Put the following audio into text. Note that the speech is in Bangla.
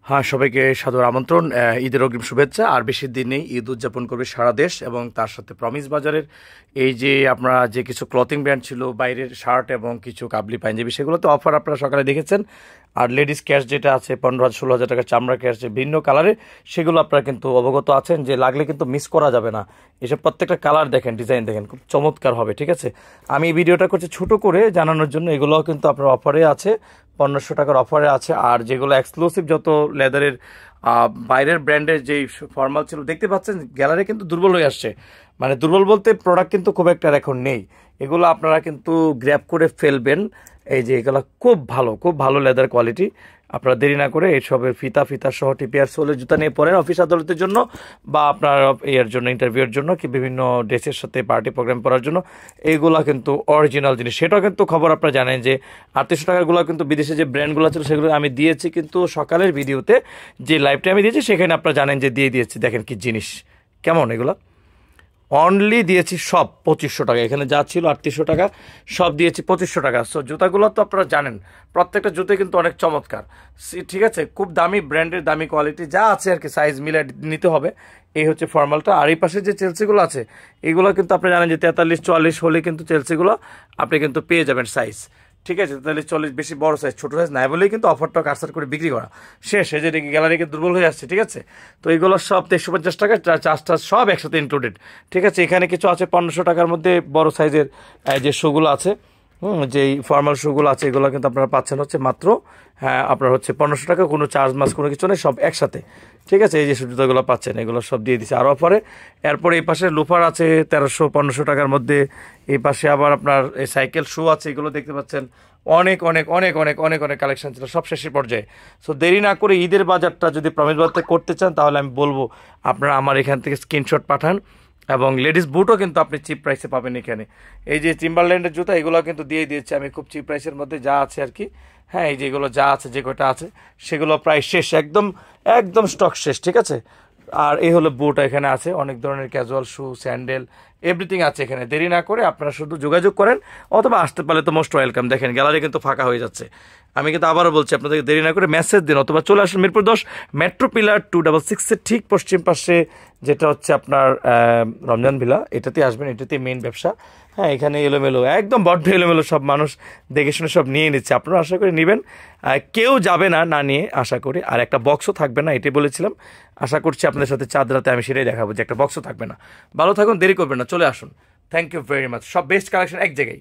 হ্যাঁ, সবাইকে সাদর আমন্ত্রণ। ঈদের অগ্রিম শুভেচ্ছা। আর বেশি দিন নেই, ঈদ উদযাপন করবে সারা দেশ এবং তার সাথে প্রমিস বাজারের এই যে আপনারা যে কিছু ক্লথিং ব্র্যান্ড ছিল, বাইরের শার্ট এবং কিছু কাবলি পাঞ্জাবি, সেগুলোতে অফার আপনারা সকালে দেখেছেন। আর লেডিস ক্যাশ যেটা আছে 15,000-16,000 টাকা চামড়া ক্যাশ, যে ভিন্ন কালারে, সেগুলো আপনারা কিন্তু অবগত আছেন যে লাগলে কিন্তু মিস করা যাবে না। এসব প্রত্যেকটা কালার দেখেন, ডিজাইন দেখেন, খুব চমৎকার হবে। ঠিক আছে, আমি এই ভিডিওটা করছি ছোট করে জানানোর জন্য। এগুলোও কিন্তু আপনার অফারে আছে, 1500 টাকার অফারে আছে। আর যেগুলো এক্সক্লুসিভ যত লেদারের বাইরের ব্র্যান্ডের যেই ফর্মাল ছিল, দেখতে পাচ্ছেন গ্যালারি কিন্তু দুর্বল হয়ে আসছে। মানে দুর্বল বলতে প্রোডাক্ট কিন্তু খুব একটা এখন নেই। এগুলো আপনারা কিন্তু গ্র্যাব করে ফেলবেন। এই যে এগুলো খুব ভালো লেদার কোয়ালিটি। আপনারা দেরি না করে এইসবের ফিতা সহ টিপিআর সোলের জুতা নিয়ে পরেন অফিস আদালতের জন্য, বা আপনার এর জন্য, ইন্টারভিউর জন্য, কি বিভিন্ন ড্রেসের সাথে পার্টি প্রোগ্রাম করার জন্য। এইগুলা কিন্তু অরিজিনাল জিনিস। সেটাও কিন্তু খবর আপনারা জানেন যে 3800 টাকাগুলো কিন্তু বিদেশে যে ব্র্যান্ডগুলো ছিল সেগুলো আমি দিয়েছি কিন্তু সকালের ভিডিওতে, যে লাইভটা আমি দিয়েছি সেখানে আপনারা জানেন যে দিয়ে দিয়েছি। দেখেন কি জিনিস, কেমন এগুলো। অনলি দিয়েছি সব 2500 টাকা। এখানে যা ছিল 3800 টাকা, সব দিয়েছি 2500 টাকা। সো জুতাগুলো তো আপনারা জানেন, প্রত্যেকটা জুতো কিন্তু অনেক চমৎকার। ঠিক আছে, খুব দামি ব্র্যান্ডের, দামি কোয়ালিটি যা আছে আর কি, সাইজ মিলে নিতে হবে। এই হচ্ছে ফর্মালটা। আর এই পাশে যে চেলসিগুলো আছে, এগুলো কিন্তু আপনি জানেন যে 43-44 হলে কিন্তু চেলসিগুলো আপনি কিন্তু পেয়ে যাবেন সাইজ। ঠিক আছে, তাহলে 40 বেশি বড় সাইজ, ছোটো সাইজ নাই বলেই কিন্তু অফারটা কারসার করে বিক্রি করা শেষ। এই যে গ্যালারিকে দুর্বল হয়ে আসছে। ঠিক আছে, তো এইগুলো সব 350 টাকা, চার্জটা সব একসাথে ইনক্লুডেড। ঠিক আছে, এখানে কিছু আছে 1500 টাকার মধ্যে বড় সাইজের যে শুগুলো আছে, যেই ফর্মাল শুগুলো আছে, এগুলো কিন্তু আপনারা পাচ্ছেন হচ্ছে মাত্র আপনার হচ্ছে 1500 টাকা, কোনো চার্জ মাস কোনো কিছু নেই, সব একসাথে। ঠিক আছে, এই যে জুতোগুলো পাচ্ছেন এগুলো সব দিয়ে দিচ্ছে আর অফারে। এরপরে এই পাশে লোফার আছে 1300-1500 টাকার মধ্যে। এই পাশে আবার আপনার এই সাইকেল শু আছে, এগুলো দেখতে পাচ্ছেন। অনেক অনেক অনেক অনেক অনেক অনেক কালেকশন ছিল, সব শেষের পর্যায়ে। সো দেরি না করে ঈদের বাজারটা যদি প্রমিস বাজারতে করতে চান, তাহলে আমি বলবো আপনারা আমার এখান থেকে স্ক্রিনশট পাঠান। এবং লেডিস বুটও কিন্তু আপনি চিপ প্রাইসে পাবেন এখানে। এই যে টিম্বারল্যান্ডের জুতা, এগুলো কিন্তু দিয়ে দিয়েছি আমি খুব চিপ প্রাইসের মধ্যে, যা আছে আর কি। হ্যাঁ, এই যেগুলো যা আছে, যে কয়টা আছে সেগুলো প্রায় শেষ, একদম একদম স্টক শেষ। ঠিক আছে, আর এই হলো বুট, এখানে আছে অনেক ধরনের ক্যাজুয়াল শু, স্যান্ডেল, এভরিথিং আছে এখানে। দেরি না করে আপনারা শুধু যোগাযোগ করেন, অথবা আসতে পারলে তো মোস্ট ওয়েলকাম। দেখেন গ্যালারি কিন্তু ফাঁকা হয়ে যাচ্ছে। আমি কিন্তু আবারও বলছি, আপনাদেরকে দেরি না করে মেসেজ দিন, অথবা চলে আসুন মিরপুর 10 মেট্রো পিলার 266-এর ঠিক পশ্চিম পাশে, যেটা হচ্ছে আপনার রমজান ভিলা, এটাতে আসবেন। এটাতে মেইন ব্যবসা। হ্যাঁ, এখানে এলোমেলো, একদম বড্ড এলোমেলো, সব মানুষ দেখে শুনে সব নিয়ে নিচ্ছে। আপনারা আশা করি নেবেন, কেউ যাবে না না নিয়ে, আশা করি। আর একটা বক্সও থাকবে না, এটাই বলেছিলাম। আশা করছি আপনাদের সাথে চাঁদ রাতে আমি সেটাই দেখাবো যে একটা বক্সও থাকবে না। ভালো থাকুন, দেরি করবেন না, চলে আসুন। Thank you very much. সব বেস্ট কালেকশন এক জায়গায়।